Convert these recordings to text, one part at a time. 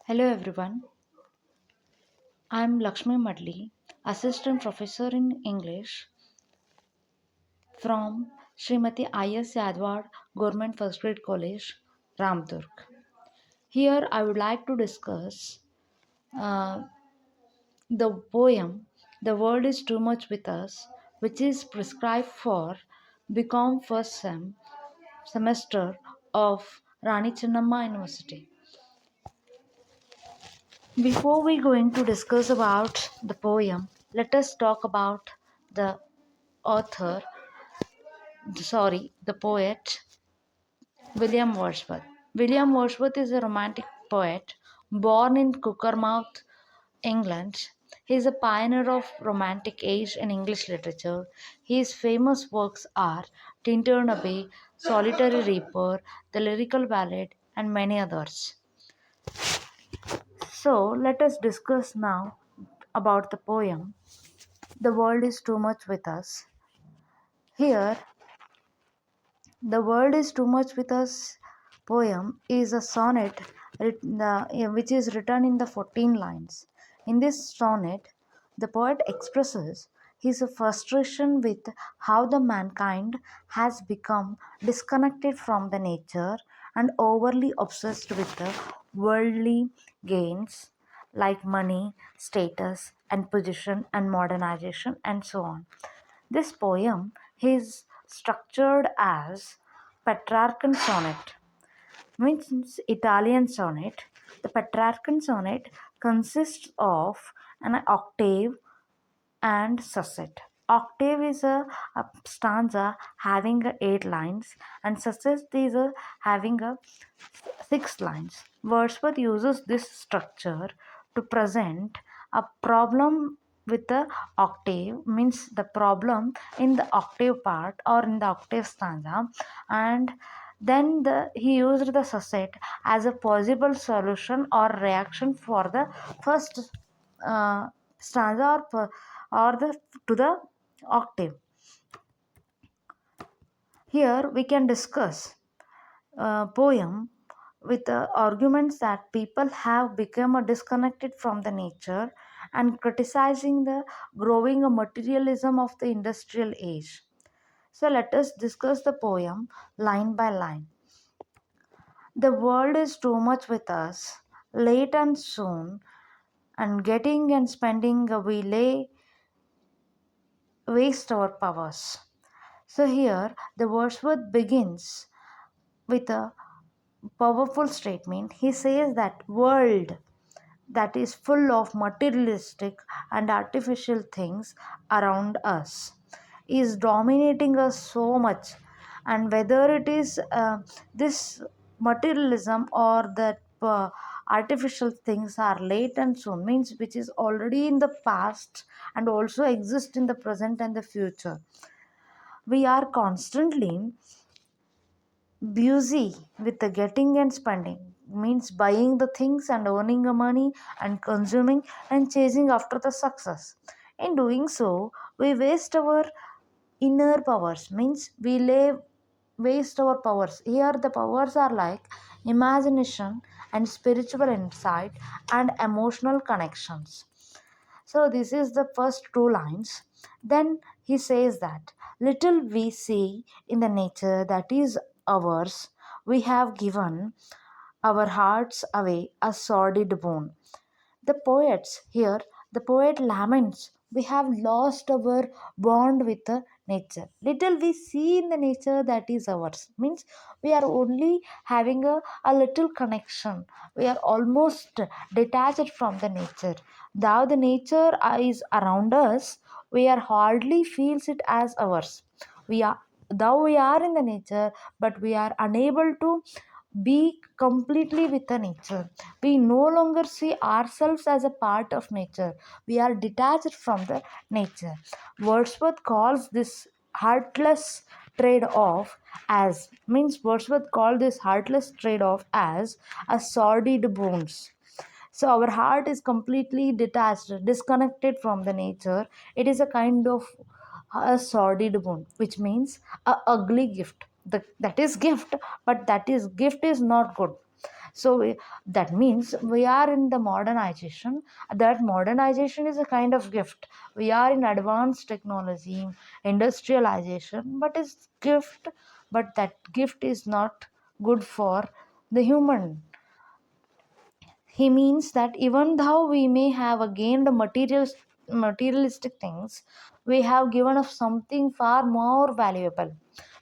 Hello everyone, I am Lakshmi Madli, Assistant Professor in English from Srimati I.S. Yadwad Government First Grade College, Ramdurg. Here I would like to discuss uh, the poem The World is Too Much With Us, which is prescribed for Bcom first semester of Rani Chennamma University. Before we going to discuss about the poem, let us talk about the author, the poet William Wordsworth. William Wordsworth is a romantic poet born in Cockermouth, England. He is a pioneer of romantic age in English literature. His famous works are Tintern Abbey, Solitary Reaper, The Lyrical Ballad, and many others. So let us discuss now about the poem The World is Too Much With Us. Here, The World is Too Much With Us poem is a sonnet which is written in the 14 lines. In this sonnet, the poet expresses his frustration with how the mankind has become disconnected from the nature and overly obsessed with the worldly gains like money, status, and position, and modernization, and so on. This poem is structured as Petrarchan sonnet, means Italian sonnet. The Petrarchan sonnet consists of an octave and susset. Octave is a stanza having 8 lines, and susset is having 6 lines. Wordsworth uses this structure to present a problem with the octave, means the problem in the octave part or in the octave stanza, and then he used the susset as a possible solution or reaction for the first stanza or the to the octave. Here we can discuss a poem with arguments that people have become disconnected from the nature and criticizing the growing materialism of the industrial age. So let us discuss the poem line by line. The world is too much with us, late and soon, and getting and spending we lay waste our powers. So here the Wordsworth begins with a powerful statement. He says that world that is full of materialistic and artificial things around us is dominating us so much, and whether it is this materialism or that artificial things are late and soon, means which is already in the past and also exist in the present and the future. We are constantly busy with the getting and spending, means buying the things and earning the money and consuming and chasing after the success. In doing so, we waste our inner powers, means we lay waste our powers. Here the powers are like imagination and spiritual insight and emotional connections. So this is the first 2 lines. Then he says that little we see in the nature that is ours, we have given our hearts away a sordid bone. The poets here, the poet laments, we have lost our bond with the nature. Little we see in the nature that is ours, means we are only having a little connection. We are almost detached from the nature. Though the nature is around us, we are hardly feels it as ours. We are though we are in the nature, but we are unable to be completely with the nature. We no longer see ourselves as a part of nature. We are detached from the nature. Wordsworth calls this heartless trade off as, means Wordsworth called this heartless trade off as a sordid bones. So our heart is completely detached, disconnected from the nature. It is a kind of a sordid bone, which means a ugly gift. That is gift, but that is gift is not good. So that means we are in the modernization. That modernization is a kind of gift. We are in advanced technology, industrialization, but it's gift. But that gift is not good for the human. He means that even though we may have gained materialistic things, we have given us something far more valuable.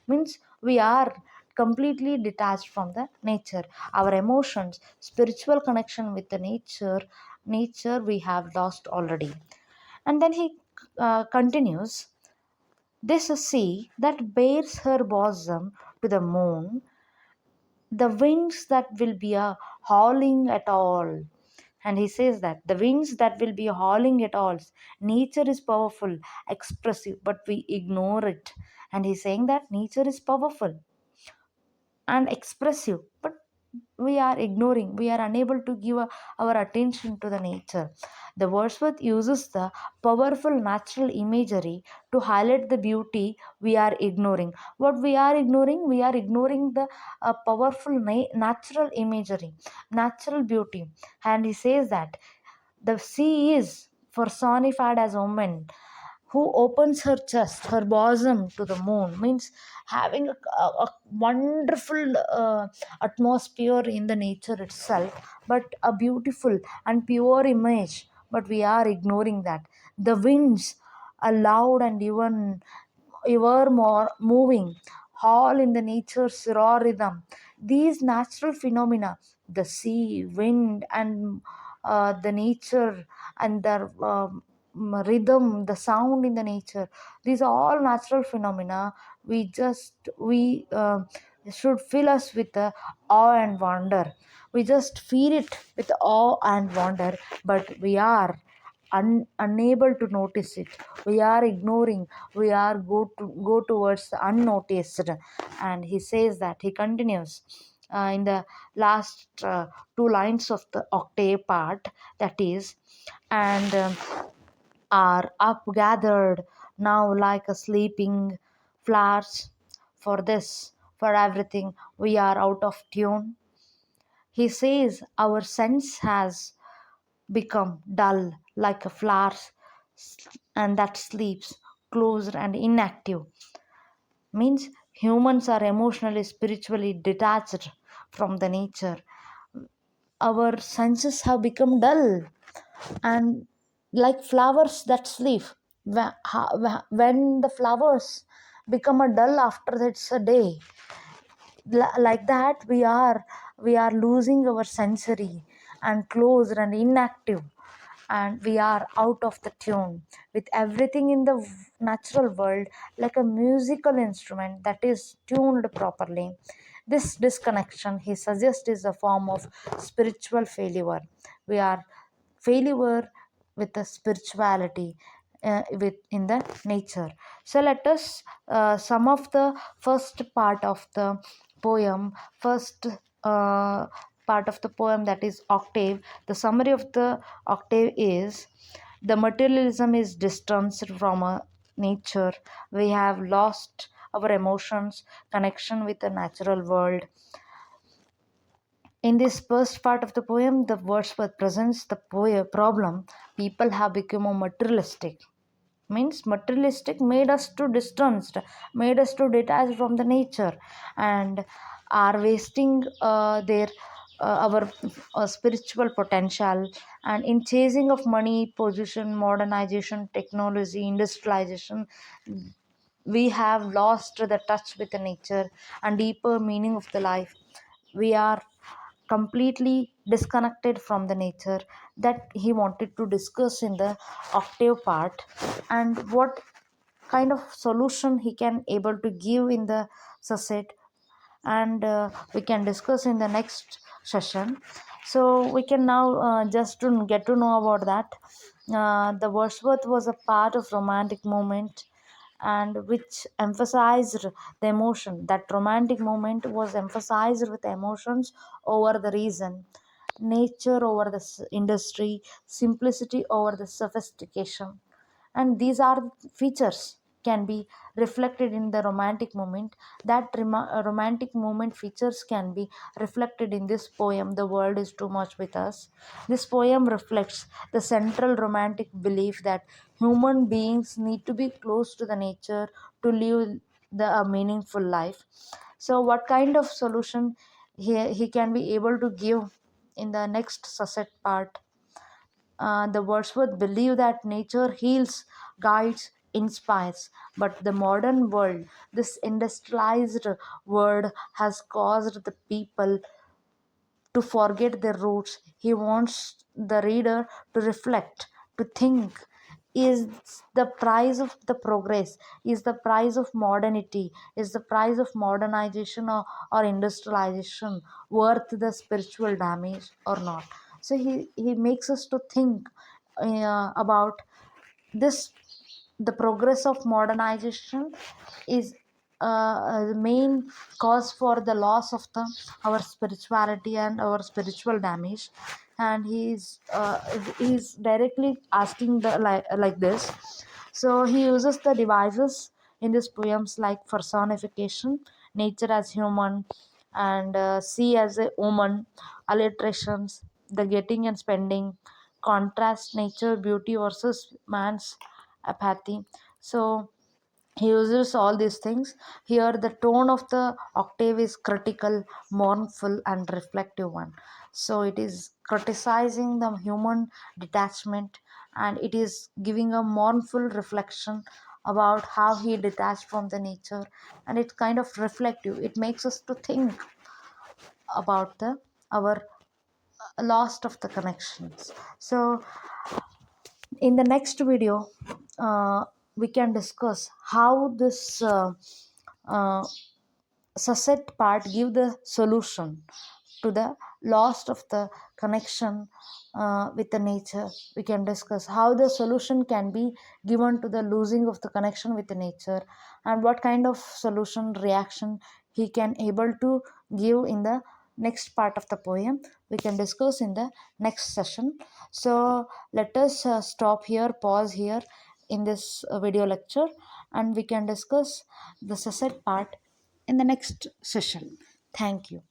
Means we are completely detached from the nature. Our emotions, spiritual connection with the nature we have lost already. And then he continues, this sea that bears her bosom to the moon, the winds that will be a howling at all. And he says that the winds that will be howling at all. Nature is powerful, expressive, but we ignore it. And he's saying that nature is powerful and expressive, but we are ignoring, we are unable to give our attention to the nature. The Wordsworth uses the powerful natural imagery to highlight the beauty we are ignoring. What we are ignoring? We are ignoring the powerful natural imagery, natural beauty. And he says that the sea is personified as a woman who opens her chest, her bosom to the moon. Means having a wonderful atmosphere in the nature itself, but a beautiful and pure image. But we are ignoring that. The winds are loud and even ever more moving, all in the nature's raw rhythm. These natural phenomena, the sea, wind, and the nature, and the rhythm, the sound in the nature, these are all natural phenomena. We should fill us with awe and wonder. We just feel it with awe and wonder, but we are unable to notice it. We are ignoring. We are go towards the unnoticed. And he says that, he continues in the last two lines of the octave part, that is, and are up gathered now like a sleeping flowers. For this, for everything, we are out of tune. He says our sense has become dull like a flower and that sleeps, closed and inactive. Means humans are emotionally, spiritually detached from the nature. Our senses have become dull and like flowers that sleep. When the flowers become a dull after it's a day, like that we are losing our sensory and closed and inactive, and we are out of the tune with everything in the natural world, like a musical instrument that is tuned properly. This disconnection, he suggests, is a form of spiritual failure. We are failure with the spirituality with in the nature. So let us sum of the first part of the poem. First part of the poem, that is octave. The summary of the octave is: the materialism is distanced from a nature. We have lost our emotions, connection with the natural world. In this first part of the poem, the Wordsworth presents the problem. People have become more materialistic. Means materialistic made us to distanced, made us to detach from the nature, and are wasting their our spiritual potential, and in chasing of money, position, modernization, technology, industrialization, we have lost the touch with the nature and deeper meaning of the life. We are completely disconnected from the nature, that he wanted to discuss in the octave part, and what kind of solution he can able to give in the succinct, and we can discuss in the next session. So we can now just to get to know about that. The Wordsworth was a part of romantic movement, and which emphasized the emotion. That romantic moment was emphasized with emotions over the reason, nature over the industry, simplicity over the sophistication, and these are features. can be reflected in the romantic moment. That romantic moment features can be reflected in this poem, The World is Too Much with Us. This poem reflects the central romantic belief that human beings need to be close to the nature to live a meaningful life. So what kind of solution he can be able to give in the next Susset part? The Wordsworth believe that nature heals, guides, inspires, but the modern world, this industrialized world, has caused the people to forget their roots. He wants the reader to reflect, to think. Is the price of the progress, is the price of modernity, is the price of modernization or industrialization worth the spiritual damage or not? So he makes us to think about this. The progress of modernization is the main cause for the loss of our spirituality and our spiritual damage. And he's directly asking like this. So he uses the devices in these poems like personification, nature as human, and sea as a woman, alliterations, the getting and spending, contrast nature beauty versus man's apathy. So he uses all these things. Here the tone of the octave is critical, mournful, and reflective one. So it is criticizing the human detachment, and it is giving a mournful reflection about how he detached from the nature. And it's kind of reflective, it makes us to think about the our lost of the connections. So in the next video, we can discuss how this uh, Susset part give the solution to the loss of the connection with the nature. We can discuss how the solution can be given to the losing of the connection with the nature, and what kind of solution reaction he can able to give in the next part of the poem. We can discuss in the next session. So let us stop here, pause here in this video lecture, and we can discuss the Susset part in the next session. Thank you.